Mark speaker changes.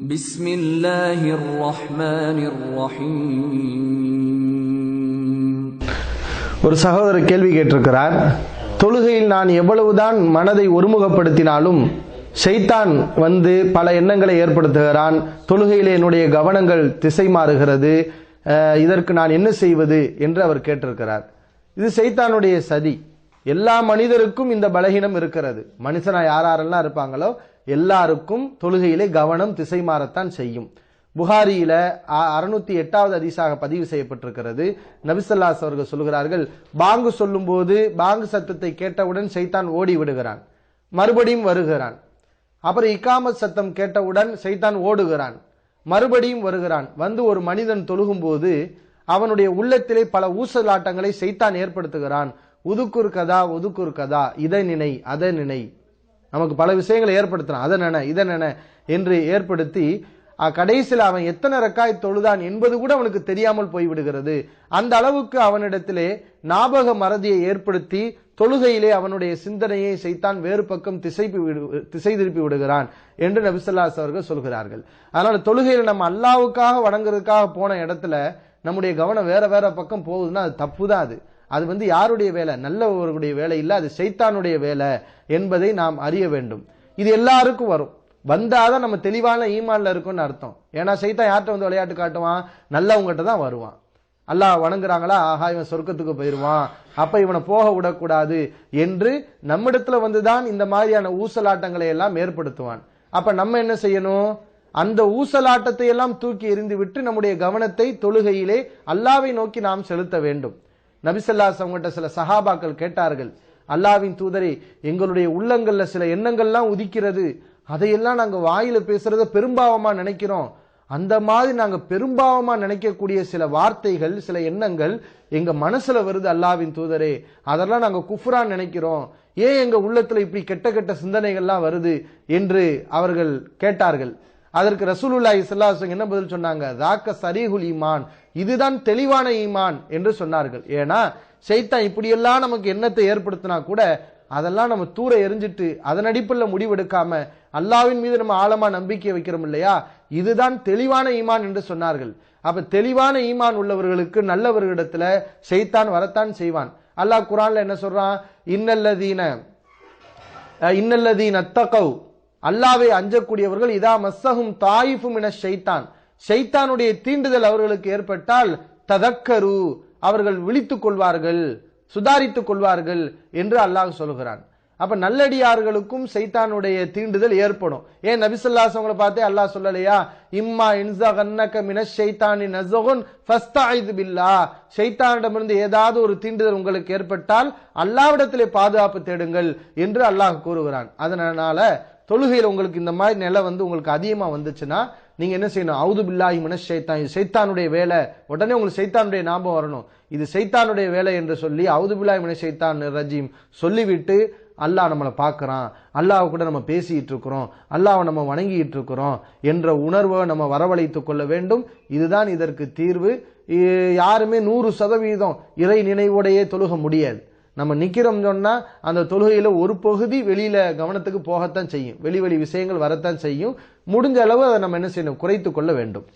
Speaker 1: பிஸ்மில்லாஹிர் ரஹ்மானிர் ரஹீம்.
Speaker 2: ஒரு சகோதரர் கேள்வி கேட்டிருக்கிறார். தொழுகையில் நான் எவ்வளவுதான் மனதை ஒருமுகப்படுத்தினாலும் ஷைத்தான் வந்து பல எண்ணங்களை ஏற்படுத்துகிறான். தொழுகையில் என்னுடைய கவனங்கள் திசை மாறுகிறது. இதற்கு நான் என்ன செய்வது என்று அவர் கேட்டிருக்கிறார். இது ஷைத்தானுடைய சதி. எல்லா மனிதருக்கும் இந்த பலகீனம் இருக்கிறது. மனுஷனா யாரெல்லாம் இருப்பாங்களோ எல்லாருக்கும் தொழுகையிலே கவனம் திசை மாறத்தான் செய்யும். புகாரியில 608வது ஹதீஸாக பதிவு செய்யப்பட்டிருக்கிறது. நபி ஸல்லல்லாஹு அலைஹி அவர்கள் சொல்கிறார்கள், பாங்கு சொல்லும் போது பாங்கு சத்தத்தை கேட்டவுடன் ஷைத்தான் ஓடி விடுகிறான், மறுபடியும் வருகிறான். அப்புறம் இகாமத் சத்தம் கேட்டவுடன் ஷைத்தான் ஓடுகிறான், மறுபடியும் வருகிறான். வந்து ஒரு மனிதன் தொழுகும் போது அவனுடைய உள்ளத்திலே பல ஊசலாட்டங்களை ஷைத்தான் ஏற்படுத்துகிறான். உதுக்குர் கதா உதுக்குர் கதா, இதை நினை அதை நினை, நமக்கு பல விஷயங்களை ஏற்படுத்துறான். அதை நினை இதை நினை என்று ஏற்படுத்தி கடைசியில் அவன் எத்தனை ரக்காய் தொழுதான் என்பது கூட அவனுக்கு தெரியாமல் போய்விடுகிறது. அந்த அளவுக்கு அவனிடத்திலே ஞாபக மறதியை ஏற்படுத்தி தொழுகையிலே அவனுடைய சிந்தனையை ஷைத்தான் வேறு பக்கம் திசை திருப்பி விடுகிறான் என்று நபி ஸல்லல்லாஹு அலைஹி அவர்கள் சொல்கிறார்கள். அதனால தொழுகையில் நம்ம அல்லாஹ்வுக்காக வணங்குறதுக்காக போன இடத்துல நம்முடைய கவனம் வேற வேற பக்கம் போகுதுன்னா அது தப்பு தான். அது வந்து யாருடைய வேலை? நல்லவர்களுடைய வேலை இல்லை, அது ஷைத்தானுடைய வேலை என்பதை நாம் அறிய வேண்டும். இது எல்லாருக்கும் வரும். வந்தாதான் நம்ம தெளிவான ஈமான்ல இருக்கும்னு அர்த்தம். ஏன்னா ஷைத்தான் யார்கிட்ட வந்து விளையாட்டு காட்டுவான்? நல்லவங்ககிட்ட தான் வருவான். அல்லாஹ் வணங்குறாங்களா, ஆஹா இவன் சொர்க்கத்துக்கு போயிருவான், அப்ப இவனை போக விடக்கூடாது என்று நம்மிடத்துல வந்துதான் இந்த மாதிரியான ஊசலாட்டங்களை எல்லாம் ஏற்படுத்துவான். அப்ப நம்ம என்ன செய்யணும்? அந்த ஊசலாட்டத்தை எல்லாம் தூக்கி எறிந்து விட்டு நம்முடைய கவனத்தை தொழுகையிலே அல்லாஹ்வை நோக்கி நாம் செலுத்த வேண்டும். நபி ஸல்லல்லாஹு அலைஹி வஸல்லம் சில சஹாபாக்கள் கேட்டார்கள், அல்லாஹ்வின் தூதரே, எங்களுடைய உள்ளங்கள்ல சில எண்ணங்கள்லாம் உதிக்கிறது, அதையெல்லாம் நாங்க வாயில பேசுறத பெரும்பாவமா நினைக்கிறோம். அந்த மாதிரி நாங்க பெரும்பாவமா நினைக்கக்கூடிய சில வார்த்தைகள் சில எண்ணங்கள் எங்க மனசுல வருது அல்லாஹ்வின் தூதரே, அதெல்லாம் நாங்க குஃப்ரான் நினைக்கிறோம். ஏன் எங்க உள்ளத்துல இப்படி கெட்ட கெட்ட சிந்தனைகள்லாம் வருது என்று அவர்கள் கேட்டார்கள். அதற்கு ரசூலுல்லாஹி ஸல்லல்லாஹு அலைஹி வஸல்லம் என்ன பதில் சொன்னாங்க? தாக்க சரீஹுல் ஈமான், இதுதான் தெளிவான ஈமான் என்று சொன்னார்கள். ஏன்னா ஷைத்தான் இப்படியெல்லாம் நமக்கு எண்ணத்தை ஏற்படுத்தினா கூட அதெல்லாம் நம்ம தூர எரிஞ்சிட்டு அதன் அடிப்படையில் முடிவெடுக்காம அல்லாஹ்வின் மீது நம்ம ஆழமா நம்பிக்கை வைக்கிறோம் இல்லையா, இதுதான் தெளிவான ஈமான் என்று சொன்னார்கள். அப்ப தெளிவான ஈமான் உள்ளவர்களுக்கு நல்லவர்களிடத்துல ஷைத்தான் வரத்தான் செய்வான். அல்லாஹ் குர்ஆன்ல என்ன சொல்றான்? இன்னல்லதீன தகவ், அல்லாஹ்வை அஞ்சக்கூடியவர்கள் இதா மஸ்ஸஹும் தாயிஃபு மினஷ் ஷைத்தான், ஷைத்தானுடைய தீண்டுதல் அவர்களுக்கு ஏற்பட்டால் ததக்கரு, அவர்கள் விழித்துக் கொள்வார்கள், சுதாரித்துக் கொள்வார்கள் என்று அல்லாஹ் சொல்கிறான். அப்ப நல்லடியார்களுக்கும் ஷைத்தானுடைய தீண்டுதல் ஏற்படும். ஏன் நபி ஸல்லல்லாஹு அலைஹி வஸல்லம் பார்த்தே அல்லாஹ் சொல்லலையா, இம்மா இன்ஸகன்னக மினஷ் ஷைத்தானி நஸகுன் ஃபஸ்தஇது பில்லாஹ், ஷைத்தானிடமிருந்து ஏதாவது ஒரு தீண்டுதல் உங்களுக்கு ஏற்பட்டால் அல்லாஹ்விடத்திலே பாதுகாப்பு தேடுங்கள் என்று அல்லாஹ் கூறுகிறான். அதனால தொழுகையில் உங்களுக்கு இந்த மாதிரி நிலை வந்து உங்களுக்கு அதிகமா வந்துச்சுன்னா நீங்க என்ன செய்யணும்? அவுது பில்லாஹி மினஷ் ஷைத்தான், இது ஷைத்தானுடைய வேலை. உடனே உங்களுக்கு ஷைத்தானுடைய ஞாபகம் வரணும், இது ஷைத்தானுடைய வேலை என்று சொல்லி அவுது பில்லாஹி மினஷ் ஷைத்தான் ரஜீம் சொல்லிவிட்டு அல்லாஹ் நம்மளை பார்க்கறான், அல்லாஹ் கூட நம்ம பேசிட்டு இருக்கிறோம், அல்லாஹ்வை நம்ம வணங்கிட்டு இருக்கிறோம் என்ற உணர்வை நம்ம வரவழைத்துக் கொள்ள வேண்டும். இதுதான் இதற்கு தீர்வு. யாருமே 100% இறை நினைவோடையே தொழுக முடியாது. நம்ம நிக்கிறோம் சொன்னா அந்த தொழுகையில ஒரு பகுதி வெளியில கவனத்துக்கு போகத்தான் செய்யும், வெளி விஷயங்கள் வரத்தான் செய்யும். முடிஞ்ச அளவு அதை நம்ம என்ன செய்யணும்? குறைத்துக் கொள்ள வேண்டும்.